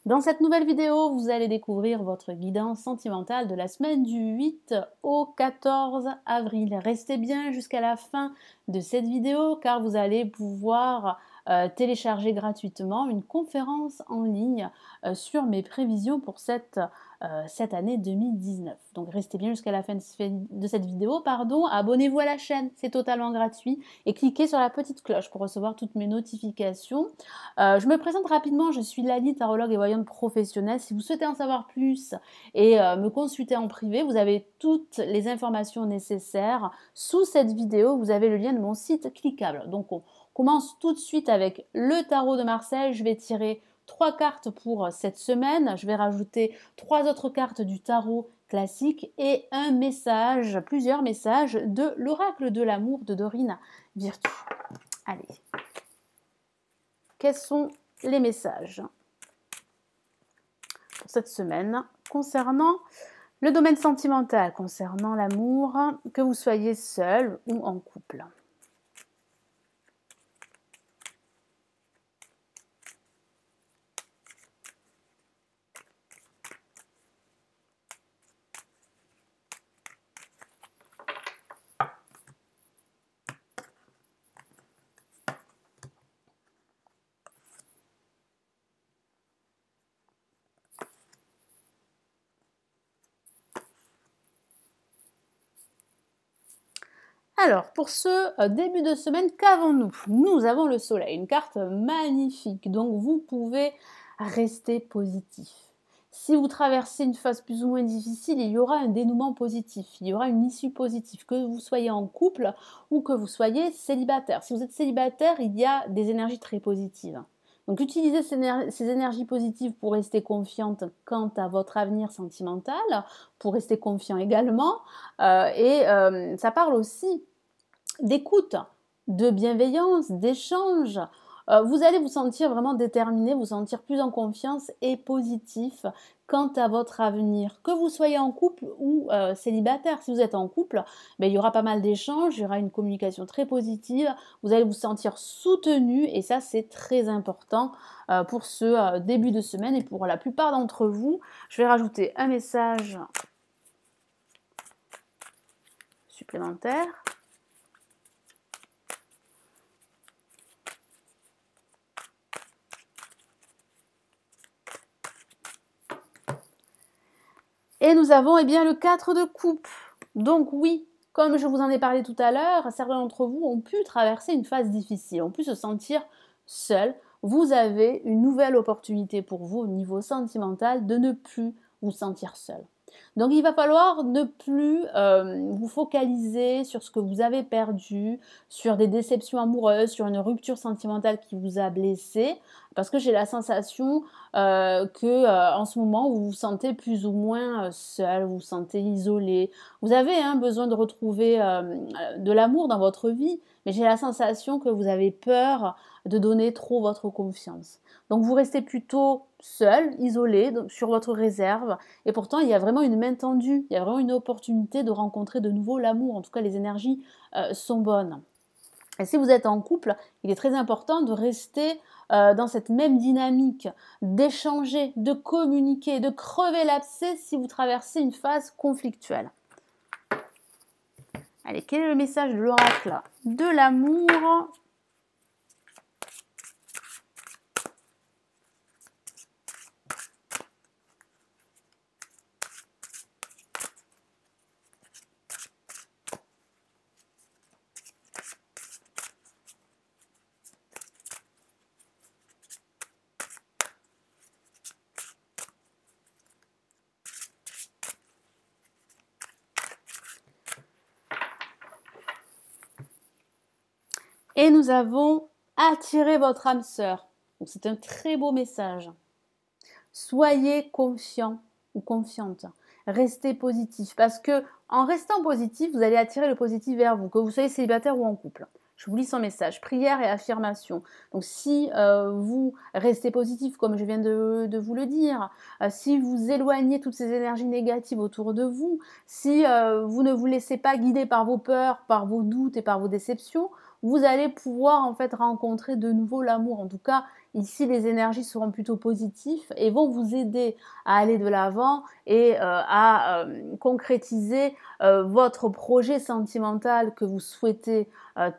Dans cette nouvelle vidéo, vous allez découvrir votre guidance sentimentale de la semaine du 8 au 14 avril. Restez bien jusqu'à la fin de cette vidéo car vous allez pouvoir télécharger gratuitement une conférence en ligne sur mes prévisions pour cette année 2019. Donc restez bien jusqu'à la fin de cette vidéo. Abonnez-vous à la chaîne, c'est totalement gratuit et cliquez sur la petite cloche pour recevoir toutes mes notifications. Je me présente rapidement, je suis Lali, tarologue et voyante professionnelle. Si vous souhaitez en savoir plus et me consulter en privé, vous avez toutes les informations nécessaires sous cette vidéo. Vous avez le lien de mon site cliquable. Donc on commence tout de suite avec le tarot de Marseille. Je vais tirer 3 cartes pour cette semaine. Je vais rajouter 3 autres cartes du tarot classique et un message, plusieurs messages de l'oracle de l'amour de Dorine Virtue. Allez. Quels sont les messages pour cette semaine concernant le domaine sentimental, concernant l'amour, que vous soyez seul ou en couple? Alors, pour ce début de semaine, qu'avons-nous? Nous avons le soleil, une carte magnifique, donc vous pouvez rester positif. Si vous traversez une phase plus ou moins difficile, il y aura un dénouement positif, il y aura une issue positive, que vous soyez en couple ou que vous soyez célibataire. Si vous êtes célibataire, il y a des énergies très positives. Donc utilisez ces énergies positives pour rester confiante quant à votre avenir sentimental, pour rester confiant également. Ça parle aussi d'écoute, de bienveillance, d'échange. Vous allez vous sentir vraiment déterminé, vous sentir plus en confiance et positif quant à votre avenir. Que vous soyez en couple ou célibataire, si vous êtes en couple, il y aura pas mal d'échanges, il y aura une communication très positive, vous allez vous sentir soutenu et ça c'est très important pour ce début de semaine et pour la plupart d'entre vous. Je vais rajouter un message supplémentaire. Et nous avons le 4 de coupe. Donc oui, comme je vous en ai parlé tout à l'heure, certains d'entre vous ont pu traverser une phase difficile, ont pu se sentir seuls. Vous avez une nouvelle opportunité pour vous au niveau sentimental de ne plus vous sentir seul. Donc il va falloir ne plus vous focaliser sur ce que vous avez perdu, sur des déceptions amoureuses, sur une rupture sentimentale qui vous a blessé, parce que j'ai la sensation que en ce moment vous vous sentez plus ou moins seul, vous vous sentez isolé. Vous avez besoin de retrouver de l'amour dans votre vie, mais j'ai la sensation que vous avez peur de donner trop votre confiance. Donc vous restez plutôt seul, isolé, donc sur votre réserve, et pourtant il y a vraiment une main tendue, il y a vraiment une opportunité de rencontrer de nouveau l'amour, en tout cas les énergies sont bonnes. Et si vous êtes en couple, il est très important de rester dans cette même dynamique, d'échanger, de communiquer, de crever l'abcès si vous traversez une phase conflictuelle. Allez, quel est le message de l'oracle de l'amour ? Et nous avons attiré votre âme sœur. Donc c'est un très beau message. Soyez confiant ou confiante. Restez positif. Parce que en restant positif, vous allez attirer le positif vers vous, que vous soyez célibataire ou en couple. Je vous lis son message. Prière et affirmation. Donc si vous restez positif, comme je viens de vous le dire, si vous éloignez toutes ces énergies négatives autour de vous, si vous ne vous laissez pas guider par vos peurs, par vos doutes et par vos déceptions, vous allez pouvoir en fait rencontrer de nouveau l'amour. En tout cas, ici les énergies seront plutôt positives et vont vous aider à aller de l'avant et à concrétiser votre projet sentimental que vous souhaitez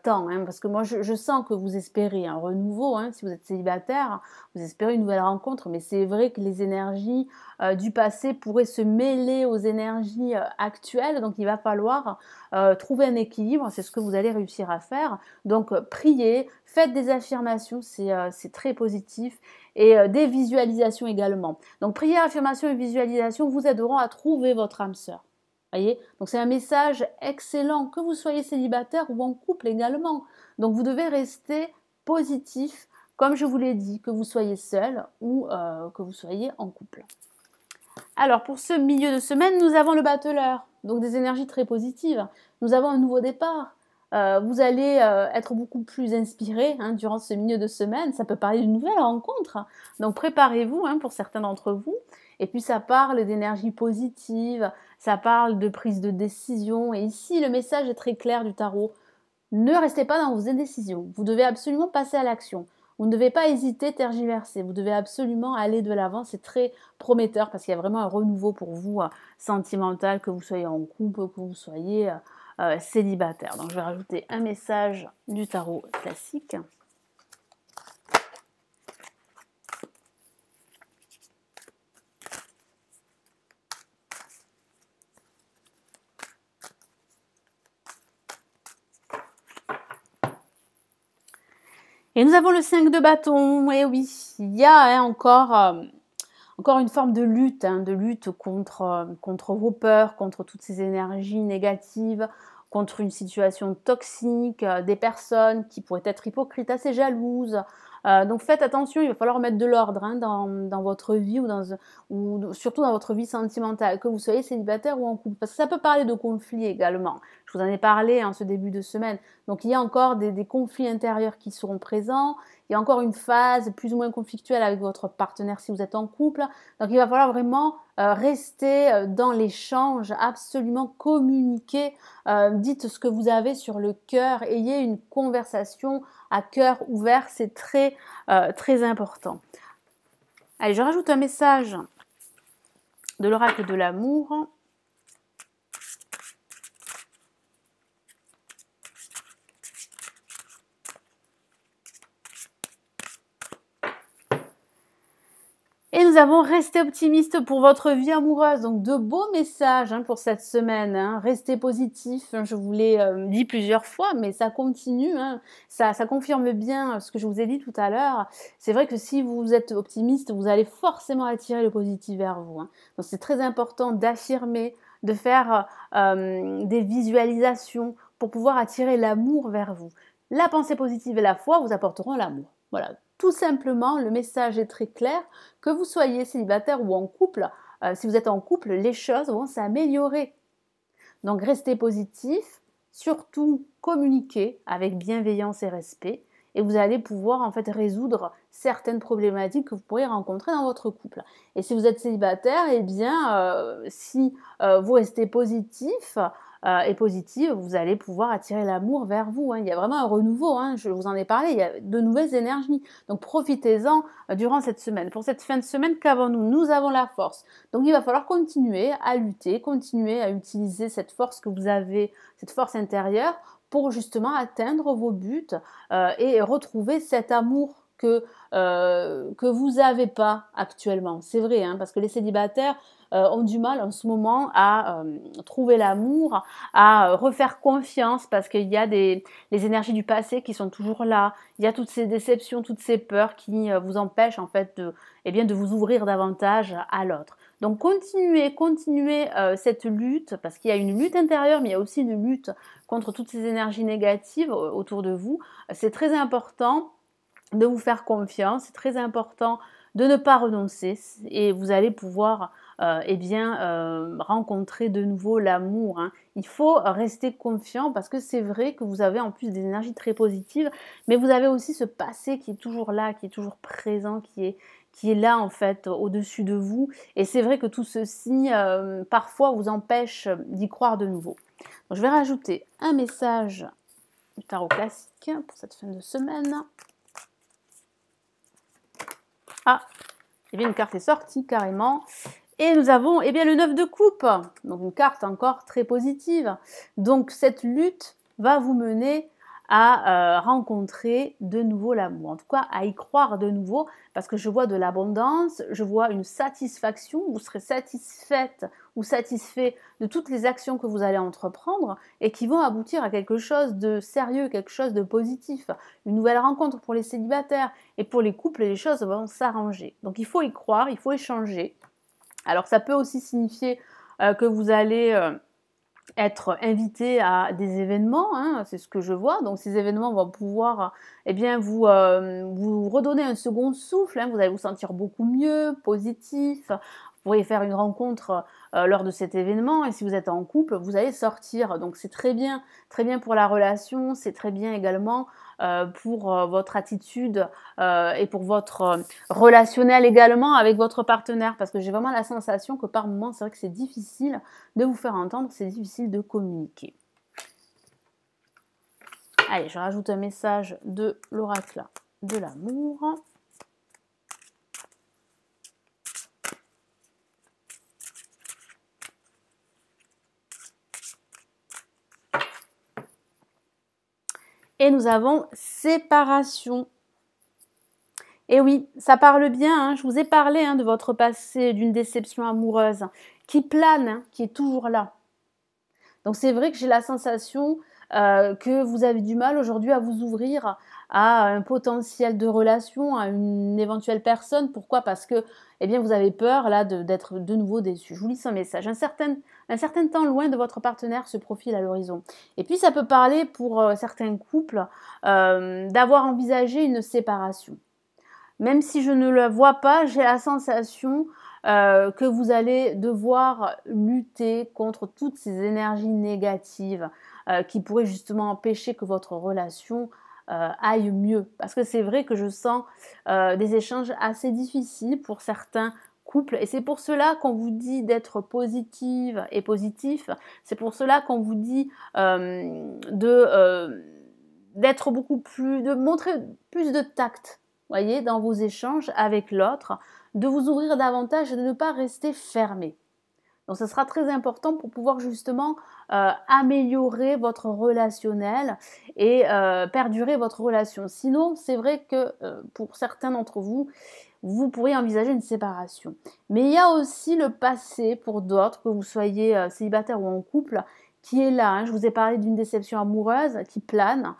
tant, hein, parce que moi je sens que vous espérez un renouveau, hein, si vous êtes célibataire, vous espérez une nouvelle rencontre, mais c'est vrai que les énergies du passé pourraient se mêler aux énergies actuelles, donc il va falloir trouver un équilibre, c'est ce que vous allez réussir à faire. Donc priez, faites des affirmations, c'est très positif, et des visualisations également. Donc prière, affirmation et visualisation vous aideront à trouver votre âme sœur. Voyez, donc c'est un message excellent, que vous soyez célibataire ou en couple également. Donc vous devez rester positif, comme je vous l'ai dit, que vous soyez seul ou que vous soyez en couple. Alors pour ce milieu de semaine, nous avons le battleur, donc des énergies très positives. Nous avons un nouveau départ. Vous allez être beaucoup plus inspiré hein, durant ce milieu de semaine. Ça peut parler d'une nouvelle rencontre. Donc préparez-vous hein, pour certains d'entre vous. Et puis ça parle d'énergie positive, ça parle de prise de décision. Et ici, le message est très clair du tarot. Ne restez pas dans vos indécisions. Vous devez absolument passer à l'action. Vous ne devez pas hésiter, tergiverser. Vous devez absolument aller de l'avant. C'est très prometteur parce qu'il y a vraiment un renouveau pour vous sentimental, que vous soyez en couple, que vous soyez célibataire. Donc je vais rajouter un message du tarot classique. Et nous avons le 5 de bâton. Et oui, il y a hein, encore une forme de lutte contre vos peurs, contre toutes ces énergies négatives, contre une situation toxique, des personnes qui pourraient être hypocrites, assez jalouses. Donc faites attention, il va falloir mettre de l'ordre hein, dans votre vie ou surtout dans votre vie sentimentale, que vous soyez célibataire ou en couple. Parce que ça peut parler de conflits également. Je vous en ai parlé en ce début de semaine. Donc il y a encore des conflits intérieurs qui seront présents. Il y a encore une phase plus ou moins conflictuelle avec votre partenaire si vous êtes en couple. Donc il va falloir vraiment rester dans l'échange, absolument communiquer. Dites ce que vous avez sur le cœur. Ayez une conversation à cœur ouvert. C'est très, très important. Allez, je rajoute un message de l'oracle de l'amour. Et nous avons resté optimiste pour votre vie amoureuse. Donc de beaux messages hein, pour cette semaine. Hein. Restez positif, je vous l'ai dit plusieurs fois, mais ça continue. Hein. Ça confirme bien ce que je vous ai dit tout à l'heure. C'est vrai que si vous êtes optimiste, vous allez forcément attirer le positif vers vous. Hein. Donc c'est très important d'affirmer, de faire des visualisations pour pouvoir attirer l'amour vers vous. La pensée positive et la foi vous apporteront l'amour. Voilà. Tout simplement, le message est très clair, que vous soyez célibataire ou en couple, si vous êtes en couple, les choses vont s'améliorer. Donc restez positif, surtout communiquez avec bienveillance et respect, et vous allez pouvoir en fait résoudre certaines problématiques que vous pourriez rencontrer dans votre couple. Et si vous êtes célibataire, eh bien, si vous restez positif, et positive, vous allez pouvoir attirer l'amour vers vous. Hein. Il y a vraiment un renouveau, hein. Je vous en ai parlé, il y a de nouvelles énergies. Donc profitez-en durant cette semaine. Pour cette fin de semaine, qu'avons-nous? Nous avons la force. Donc il va falloir continuer à lutter, continuer à utiliser cette force que vous avez, cette force intérieure, pour justement atteindre vos buts et retrouver cet amour que vous n'avez pas actuellement. C'est vrai, hein, parce que les célibataires ont du mal en ce moment à trouver l'amour, à refaire confiance parce qu'il y a les énergies du passé qui sont toujours là. Il y a toutes ces déceptions, toutes ces peurs qui vous empêchent en fait de vous ouvrir davantage à l'autre. Donc continuez cette lutte parce qu'il y a une lutte intérieure mais il y a aussi une lutte contre toutes ces énergies négatives autour de vous. C'est très important de vous faire confiance, c'est très important de ne pas renoncer et vous allez pouvoir rencontrer de nouveau l'amour. Hein. Il faut rester confiant parce que c'est vrai que vous avez en plus des énergies très positives, mais vous avez aussi ce passé qui est toujours là, qui est toujours présent, qui est là en fait au-dessus de vous. Et c'est vrai que tout ceci parfois vous empêche d'y croire de nouveau. Donc, je vais rajouter un message du tarot classique pour cette fin de semaine. Ah, eh bien une carte est sortie carrément. Et nous avons eh bien, le 9 de coupe, donc une carte encore très positive. Donc cette lutte va vous mener à rencontrer de nouveau l'amour, en tout cas à y croire de nouveau, parce que je vois de l'abondance, je vois une satisfaction, vous serez satisfaite ou satisfait de toutes les actions que vous allez entreprendre et qui vont aboutir à quelque chose de sérieux, quelque chose de positif, une nouvelle rencontre pour les célibataires, et pour les couples, les choses vont s'arranger. Donc il faut y croire, il faut échanger. Alors ça peut aussi signifier que vous allez être invité à des événements, hein, c'est ce que je vois. Donc ces événements vont pouvoir eh bien, vous redonner un second souffle, hein, vous allez vous sentir beaucoup mieux, positif. Vous pourriez faire une rencontre lors de cet événement et si vous êtes en couple, vous allez sortir. Donc c'est très bien pour la relation, c'est très bien également pour votre attitude et pour votre relationnel également avec votre partenaire parce que j'ai vraiment la sensation que par moments, c'est vrai que c'est difficile de vous faire entendre, c'est difficile de communiquer. Allez, je rajoute un message de l'oracle de l'amour. Et nous avons séparation. Et oui, ça parle bien, hein, je vous ai parlé de votre passé, d'une déception amoureuse qui plane, hein, qui est toujours là. Donc c'est vrai que j'ai la sensation que vous avez du mal aujourd'hui à vous ouvrir à un potentiel de relation, à une éventuelle personne. Pourquoi? Parce que eh bien, vous avez peur là d'être de nouveau déçu. Je vous lis ce message. Un certain temps loin de votre partenaire se profile à l'horizon. Et puis ça peut parler pour certains couples d'avoir envisagé une séparation. Même si je ne le vois pas, j'ai la sensation que vous allez devoir lutter contre toutes ces énergies négatives qui pourraient justement empêcher que votre relation aille mieux. Parce que c'est vrai que je sens des échanges assez difficiles pour certains couples et c'est pour cela qu'on vous dit d'être positive et positif. C'est pour cela qu'on vous dit d'être beaucoup plus, de montrer plus de tact. Voyez, dans vos échanges avec l'autre, de vous ouvrir davantage et de ne pas rester fermé. Donc, ce sera très important pour pouvoir justement améliorer votre relationnel et perdurer votre relation. Sinon, c'est vrai que pour certains d'entre vous, vous pourriez envisager une séparation. Mais il y a aussi le passé pour d'autres, que vous soyez célibataire ou en couple, qui est là. Hein. Je vous ai parlé d'une déception amoureuse qui plane.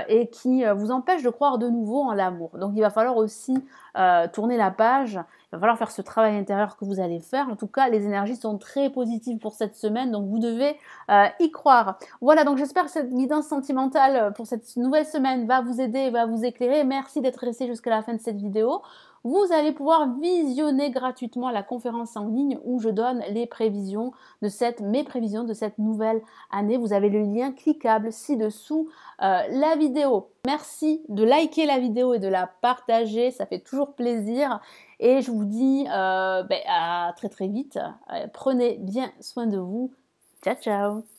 Et qui vous empêche de croire de nouveau en l'amour. Donc il va falloir aussi tourner la page, il va falloir faire ce travail intérieur que vous allez faire. En tout cas, les énergies sont très positives pour cette semaine, donc vous devez y croire. Voilà, donc j'espère que cette guidance sentimentale pour cette nouvelle semaine va vous aider et va vous éclairer. Merci d'être resté jusqu'à la fin de cette vidéo. Vous allez pouvoir visionner gratuitement la conférence en ligne où je donne mes prévisions de cette nouvelle année. Vous avez le lien cliquable ci-dessous la vidéo. Merci de liker la vidéo et de la partager, ça fait toujours plaisir. Et je vous dis à très vite. Prenez bien soin de vous. Ciao, ciao!